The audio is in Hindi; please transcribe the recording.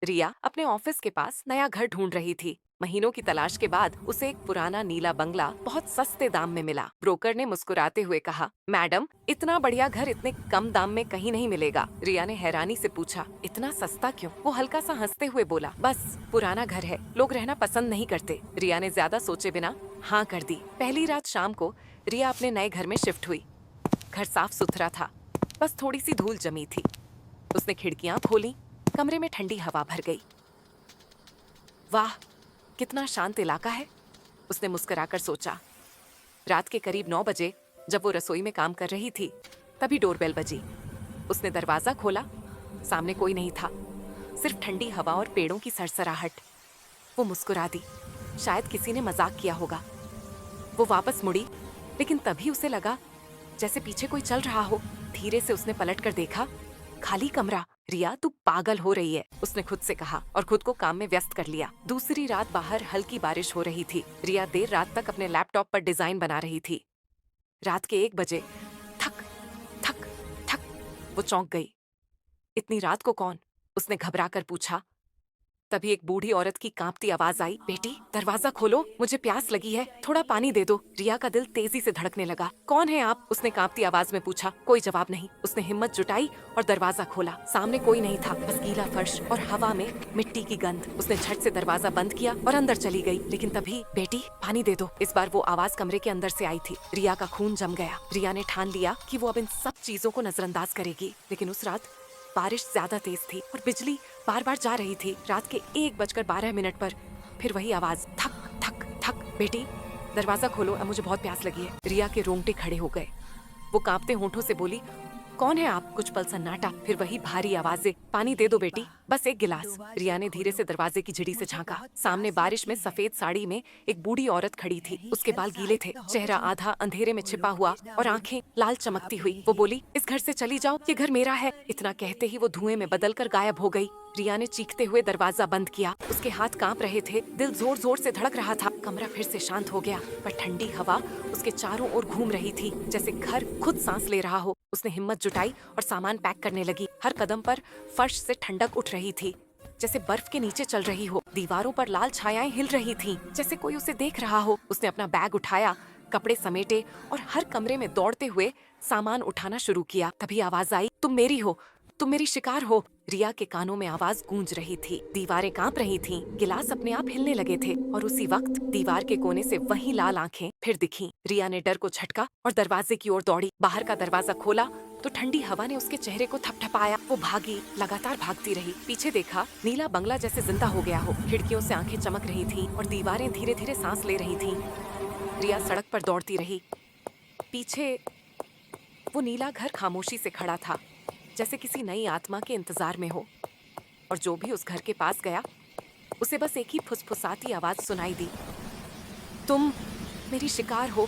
रिया अपने ऑफिस के पास नया घर ढूंढ रही थी। महीनों की तलाश के बाद उसे एक पुराना नीला बंगला बहुत सस्ते दाम में मिला। ब्रोकर ने मुस्कुराते हुए कहा, मैडम, इतना बढ़िया घर इतने कम दाम में कहीं नहीं मिलेगा। रिया ने हैरानी से पूछा, इतना सस्ता क्यों? वो हल्का सा हंसते हुए बोला, बस पुराना घर है, लोग रहना पसंद नहीं करते। रिया ने ज्यादा सोचे बिना हाँ कर दी। पहली रात शाम को रिया अपने नए घर में शिफ्ट हुई। घर साफ सुथरा था, बस थोड़ी सी धूल जमी थी। उसने खिड़कियां खोली, कमरे में ठंडी हवा भर गई। वाह, कितना शांत इलाका है, उसने मुस्कुराकर सोचा। रात के करीब 9 बजे जब वो रसोई में काम कर रही थी, तभी डोरबेल बजी। उसने दरवाजा खोला, सामने कोई नहीं था, सिर्फ ठंडी हवा और पेड़ों की सरसराहट। वो मुस्कुरा दी, शायद किसी ने मजाक किया होगा। वो वापस मुड़ी, लेकिन तभी उसे लगा जैसे पीछे कोई चल रहा हो। धीरे से उसने पलट कर देखा, खाली कमरा। रिया, तू पागल हो रही है, उसने खुद से कहा और खुद को काम में व्यस्त कर लिया। दूसरी रात बाहर हल्की बारिश हो रही थी। रिया देर रात तक अपने लैपटॉप पर डिजाइन बना रही थी। रात के 1 बजे थक थक थक वो चौंक गई। इतनी रात को कौन? उसने घबरा कर पूछा। तभी एक बूढ़ी औरत की कांपती आवाज आई, बेटी दरवाजा खोलो, मुझे प्यास लगी है, थोड़ा पानी दे दो। रिया का दिल तेजी से धड़कने लगा। कौन है आप? उसने कांपती आवाज में पूछा। कोई जवाब नहीं। उसने हिम्मत जुटाई और दरवाजा खोला। सामने कोई नहीं था, बस गीला फर्श और हवा में मिट्टी की गंध। उसने झट से दरवाजा बंद किया और अंदर चली गई। लेकिन तभी, बेटी पानी दे दो। इस बार वो आवाज कमरे के अंदर से आई थी। रिया का खून जम गया। रिया ने ठान लिया कि वो अब इन सब चीजों को नजरअंदाज करेगी। लेकिन उस रात बारिश ज्यादा तेज थी और बिजली बार बार जा रही थी। रात के 1:12 पर फिर वही आवाज, थक थक थक। बेटी दरवाजा खोलो, अब मुझे बहुत प्यास लगी है। रिया के रोंगटे खड़े हो गए। वो कांपते होंठों से बोली, कौन है आप? कुछ पल सन्नाटा, फिर वही भारी आवाजें, पानी दे दो बेटी, बस एक गिलास। रिया ने धीरे से दरवाजे की झिड़ी से झांका। सामने बारिश में सफेद साड़ी में एक बूढ़ी औरत खड़ी थी। उसके बाल गीले थे, चेहरा आधा अंधेरे में छिपा हुआ और आंखें लाल चमकती हुई। वो बोली, इस घर से चली जाओ, ये घर मेरा है। इतना कहते ही वो धुएं में बदलकर गायब हो गई। रिया ने चीखते हुए दरवाजा बंद किया। उसके हाथ कांप रहे थे, दिल जोर जोर से धड़क रहा था। कमरा फिर से शांत हो गया, पर ठंडी हवा उसके चारों ओर घूम रही थी, जैसे घर खुद सांस ले रहा हो। उसने हिम्मत जुटाई और सामान पैक करने लगी। हर कदम पर फर्श से ठंडक उठ रही थी, जैसे बर्फ के नीचे चल रही हो। दीवारों पर लाल छायाएं हिल रही थीं, जैसे कोई उसे देख रहा हो। उसने अपना बैग उठाया, कपड़े समेटे और हर कमरे में दौड़ते हुए सामान उठाना शुरू किया। तभी आवाज आई, तुम मेरी हो, तुम मेरी शिकार हो। रिया के कानों में आवाज गूंज रही थी, दीवारें कांप रही थीं, गिलास अपने आप हिलने लगे थे। और उसी वक्त दीवार के कोने से वही लाल आंखें फिर दिखीं। रिया ने डर को झटका और दरवाजे की ओर दौड़ी। बाहर का दरवाजा खोला तो ठंडी हवा ने उसके चेहरे को थपथपाया। वो भागी, लगातार भागती रही। पीछे देखा, नीला बंगला जैसे जिंदा हो गया हो। खिड़कियों से आंखें चमक रही थीं और दीवारें धीरे धीरे सांस ले रही थीं। रिया सड़क पर दौड़ती रही। पीछे वो नीला घर खामोशी से खड़ा था, जैसे किसी नई आत्मा के इंतजार में हो। और जो भी उस घर के पास गया, उसे बस एक ही फुसफुसाती आवाज सुनाई दी, तुम मेरी शिकार हो,